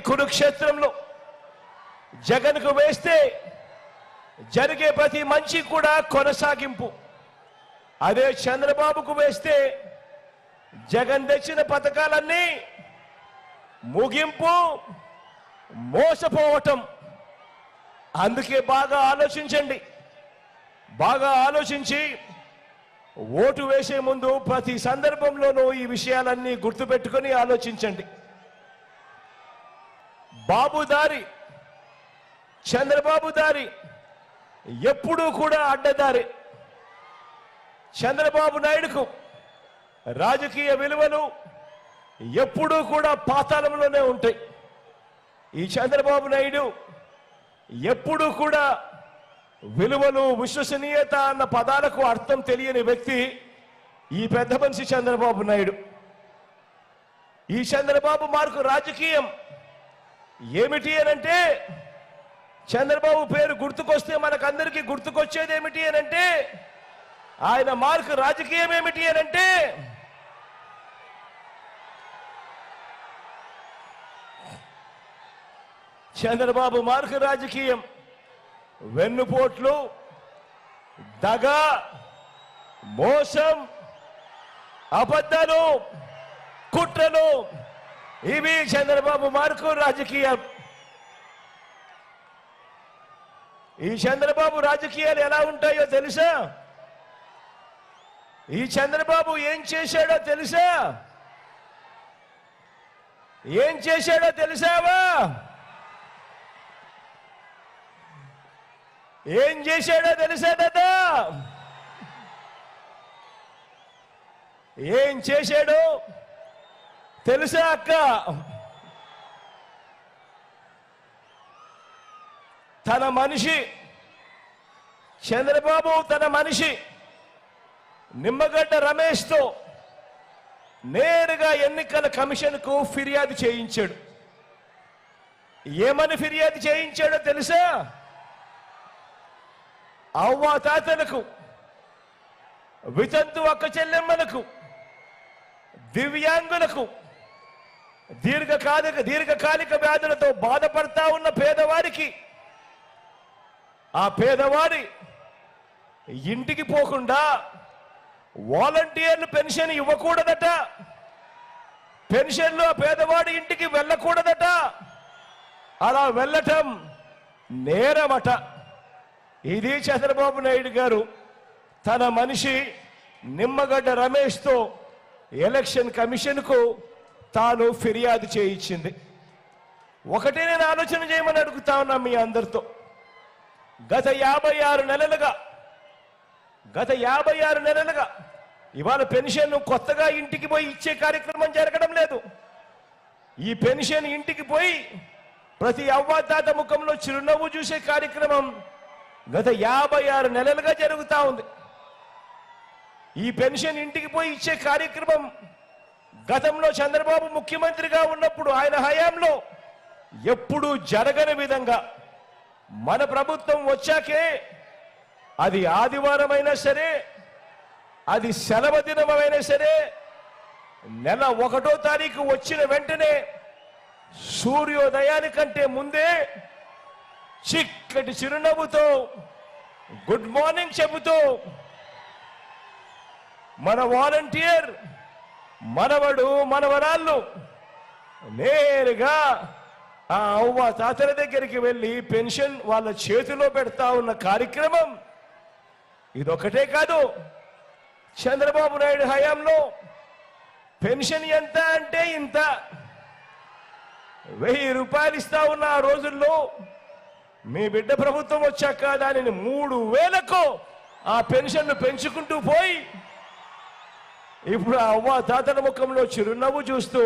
కురుక్షేత్రంలో జగన్కు వేస్తే జరిగే ప్రతి మంచి కూడా కొనసాగింపు. అదే చంద్రబాబుకు వేస్తే జగన్ తెచ్చిన పథకాలన్నీ ముగింపు, మోసపోవటం. అందుకే బాగా ఆలోచించండి. బాగా ఆలోచించి ఓటు వేసే ముందు ప్రతి సందర్భంలోనూ ఈ విషయాలన్నీ గుర్తుపెట్టుకొని ఆలోచించండి. బాబు దారి, చంద్రబాబు దారి ఎప్పుడూ కూడా అడ్డదారి. చంద్రబాబు నాయుడుకు రాజకీయ విలువలు ఎప్పుడూ కూడా పాతాళంలోనే ఉంటాయి. ఈ చంద్రబాబు నాయుడు ఎప్పుడూ కూడా విలువలు, విశ్వసనీయత అన్న పదాలకు అర్థం తెలియని వ్యక్తి ఈ పెద్ద మనిషి చంద్రబాబు నాయుడు. ఈ చంద్రబాబు మార్కు రాజకీయం ఏమిటి అనంటే, చంద్రబాబు పేరు గుర్తుకొస్తే మనకందరికీ గుర్తుకొచ్చేది ఏమిటి అనంటే, ఆయన మార్కు రాజకీయం ఏమిటి అనంటే, చంద్రబాబు మార్కు రాజకీయం వెన్నుపోట్లు, దగ, మోసం, అబద్ధాలు, కుట్రలు, ఇవి చంద్రబాబు మార్కు రాజకీయం. ఈ చంద్రబాబు రాజకీయాలు ఎలా ఉంటాయో తెలుసా? ఈ చంద్రబాబు ఏం చేశాడో తెలుసా? ఏం చేశాడో తెలుసావా? ఏం చేశాడో తెలుసా దాదా? ఏం చేశాడో తెలుసా అక్క? తన మనిషి చంద్రబాబు, తన మనిషి నిమ్మగడ్డ రమేష్తో నేరుగా ఎన్నికల కమిషన్కు ఫిర్యాదు చేయించాడు. ఏమని ఫిర్యాదు చేయించాడో తెలుసా? అవ్వాతాతలకు, వితంతు అక్క చెల్లెమ్మలకు, దివ్యాంగులకు, దీర్ఘకాలిక వ్యాధులతో బాధపడతా ఉన్న పేదవారికి, ఆ పేదవాడి ఇంటికి పోకుండా వాలంటీర్లు పెన్షన్ ఇవ్వకూడదట, పెన్షన్లు ఆ పేదవాడి ఇంటికి వెళ్ళకూడదట, అలా వెళ్ళటం నేరమట. ఇది చంద్రబాబు నాయుడు గారు తన మనిషి నిమ్మగడ్డ రమేష్తో ఎలక్షన్ కమిషన్కు తాను ఫిర్యాదు చేయించింది. ఒకటే నేను ఆలోచన చేయమని అడుగుతా ఉన్నా మీ అందరితో. గత 56 నెలలుగా ఇవాళ పెన్షన్ కొత్తగా ఇంటికి పోయి ఇచ్చే కార్యక్రమం జరగడం లేదు. ఈ పెన్షన్ ఇంటికి పోయి ప్రతి అవ్వాతాత ముఖంలో చిరునవ్వు చూసే కార్యక్రమం గత 56 నెలలుగా జరుగుతూ ఉంది. ఈ పెన్షన్ ఇంటికి పోయి ఇచ్చే కార్యక్రమం గతంలో చంద్రబాబు ముఖ్యమంత్రిగా ఉన్నప్పుడు ఆయన హయాంలో ఎప్పుడూ జరగని విధంగా మన ప్రభుత్వం వచ్చాకే, అది ఆదివారమైనా సరే, అది సెలవు దినమైనా సరే, నెల 1వ తారీఖు వచ్చిన వెంటనే సూర్యోదయానికంటే ముందే చిక్కటి చిరునవ్వుతో గుడ్ మార్నింగ్ చెబుతూ మన వాలంటీర్, మనవడు, మనవరాళ్ళు నేరుగా ఆ అవ్వ తాతల దగ్గరికి వెళ్ళి పెన్షన్ వాళ్ళ చేతిలో పెడతా ఉన్న కార్యక్రమం ఇదొకటే కాదు. చంద్రబాబు నాయుడు హయాంలో పెన్షన్ ఎంత అంటే ఇంత, 1000 రూపాయలు ఇస్తా ఉన్న ఆ రోజుల్లో మీ బిడ్డ ప్రభుత్వం వచ్చాక దానిని 3000కు ఆ పెన్షన్ పెంచుకుంటూ పోయి ఇప్పుడు అవ్వ తాతల ముఖంలో చిరునవ్వు చూస్తూ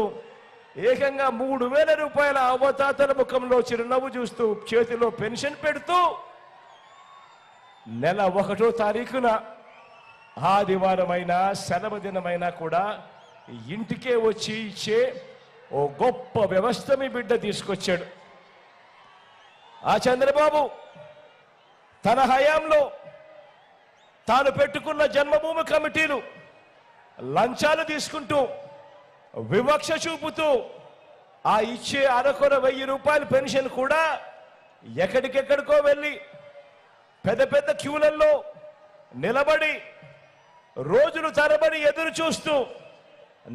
ఏకంగా 3000 రూపాయల అవ్వ తాతల ముఖంలో చిరునవ్వు చూస్తూ చేతిలో పెన్షన్ పెడుతూ నెల 1వ తారీఖున ఆదివారమైనా సెలవు దినమైనా కూడా ఇంటికే వచ్చి ఇచ్చే ఓ గొప్ప వ్యవస్థ మీ బిడ్డ తీసుకొచ్చాడు. ఆ చంద్రబాబు తన హయాంలో తాను పెట్టుకున్న జన్మభూమి కమిటీలు లంచాలు తీసుకుంటూ, వివక్ష చూపుతూ, ఆ ఇచ్చే అరకొర 1000 రూపాయల పెన్షన్ కూడా ఎక్కడికెక్కడికో వెళ్ళి పెద్ద పెద్ద క్యూలలో నిలబడి రోజులు తరబడి ఎదురు చూస్తూ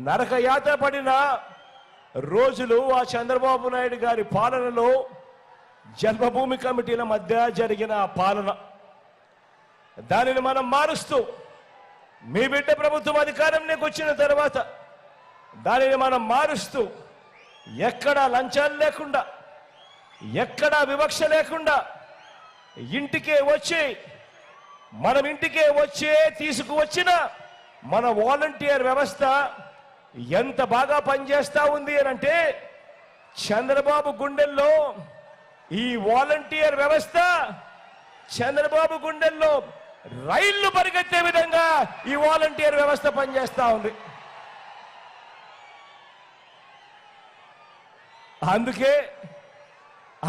నరక యాత్ర పడిన రోజులు ఆ చంద్రబాబు నాయుడు గారి పాలనలో జన్మభూమి కమిటీల మధ్య జరిగిన ఆ పాలన. దానిని మనం మారుస్తూ మీ బిడ్డ ప్రభుత్వం అధికారంలోకి వచ్చిన తర్వాత దానిని మనం మారుస్తూ ఎక్కడా లంచాలు లేకుండా, ఎక్కడా వివక్ష లేకుండా ఇంటికే వచ్చి మనం ఇంటికే వచ్చే తీసుకువచ్చిన మన వాలంటీర్ వ్యవస్థ ఎంత బాగా పనిచేస్తా ఉంది అంటే చంద్రబాబు గుండెల్లో ఈ వాలంటీర్ వ్యవస్థ చంద్రబాబు గుండెల్లో రైళ్లు పరిగెత్తే విధంగా ఈ వాలంటీర్ వ్యవస్థ పనిచేస్తా ఉంది.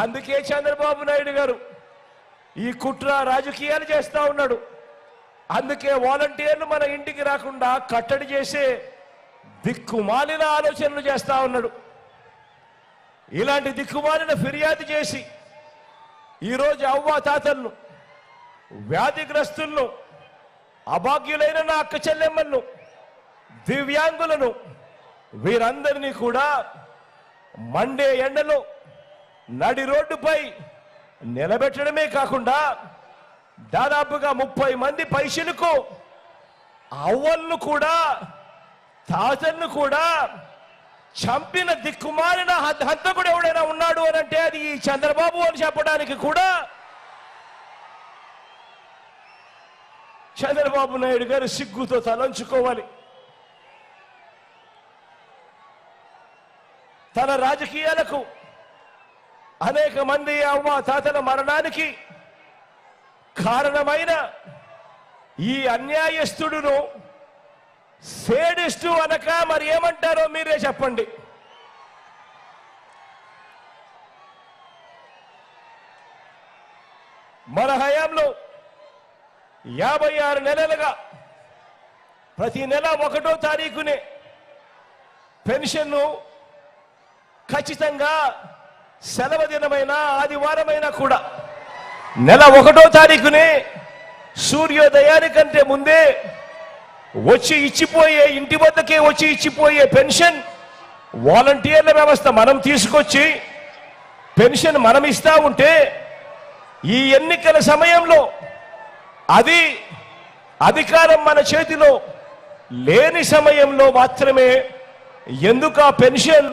అందుకే చంద్రబాబు నాయుడు గారు ఈ కుట్ర రాజకీయాలు చేస్తా ఉన్నాడు. అందుకే వాలంటీర్లు మన ఇంటికి రాకుండా కట్టడి చేసే దిక్కుమాలిన ఆలోచనలు చేస్తా ఉన్నాడు. ఇలాంటి దిక్కుమాలిన ఫిర్యాదు చేసి ఈరోజు అవ్వాతాతలను, వ్యాధిగ్రస్తులను, అభాగ్యులైన నా అక్క చెల్లెమ్మలను, దివ్యాంగులను వీరందరినీ కూడా మండే ఎండలో నడి రోడ్డుపై నిలబెట్టడమే కాకుండా దాదాపుగా 30 మంది పైసలకు అవ్వలను కూడా తాతలను కూడా చంపిన దిక్కుమాలిన హంతకుడు ఎవడైనా ఉన్నాడు అని అంటే అది ఈ చంద్రబాబు అని చెప్పడానికి కూడా చంద్రబాబు నాయుడు గారు సిగ్గుతో తలంచుకోవాలి. తన రాజకీయాలకు అనేక మంది అవ్వ తాతల మరణానికి కారణమైన ఈ అన్యాయస్తుడును సేడిస్టు అనక మరి ఏమంటారో మీరే చెప్పండి. మన హయాంలో 56 నెలలుగా ప్రతి నెల 1వ తారీఖునే పెన్షన్ను ఖచ్చితంగా సెలవు దినమైన ఆదివారమైనా కూడా నెల 1వ తారీఖునే సూర్యోదయానికంటే ముందే వచ్చి ఇచ్చిపోయే, ఇంటి వద్దకే వచ్చి ఇచ్చిపోయే పెన్షన్ వాలంటీర్ల వ్యవస్థ మనం తీసుకొచ్చి పెన్షన్ మనం ఇస్తా ఉంటే ఈ ఎన్నికల సమయంలో అది అధికారం మన చేతిలో లేని సమయంలో మాత్రమే ఎందుకు ఆ పెన్షన్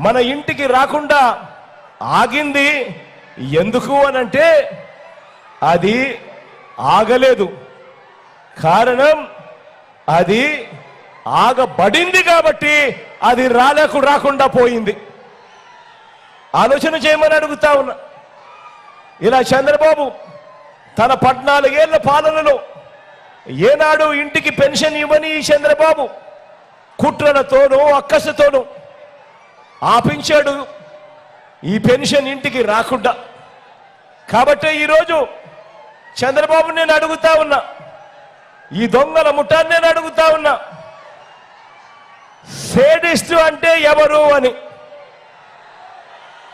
మన ఇంటికి రాకుండా ఆగింది? ఎందుకు అనంటే అది ఆగలేదు, కారణం అది ఆగబడింది కాబట్టి అది రాకుండా పోయింది. ఆలోచన చేయమని అడుగుతా ఉన్నా. ఇలా చంద్రబాబు తన 14 ఏళ్ల పాలనలో ఏనాడు ఇంటికి పెన్షన్ ఇవ్వని ఈ చంద్రబాబు కుట్రలతోనూ అక్కసతోనూ ఆపించాడు ఈ పెన్షన్ ఇంటికి రాకుండా. కాబట్టి ఈరోజు చంద్రబాబు నేను అడుగుతా ఉన్నా, ఈ దొంగల ముఠాన్ని నేను అడుగుతా ఉన్నా, సేడిస్టు అంటే ఎవరు అని.